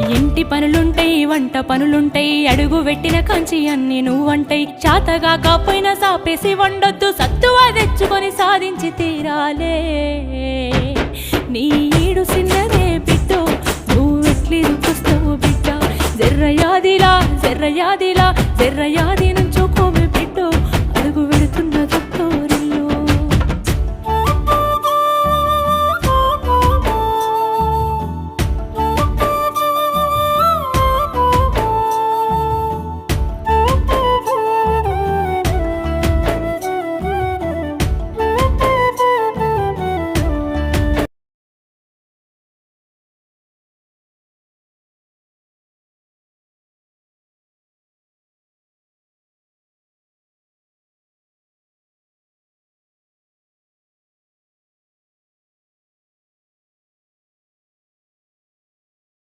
ఇంటి పనులుంటాయి వంట పనులుంటాయి అడుగు పెట్టిన కంచి అన్ని నువ్వంటాయి చాతగా కాపోయినా సాపేసి వండొద్దు సత్తువ తెచ్చుకొని సాధించి తీరాలే నీ ఈడు సిన్నదే బిడ్డో నువ్వెట్లి రుకుస్తావు బిడ్డ జర్రయాదిలా జర్రయాదిలా జర్రయాది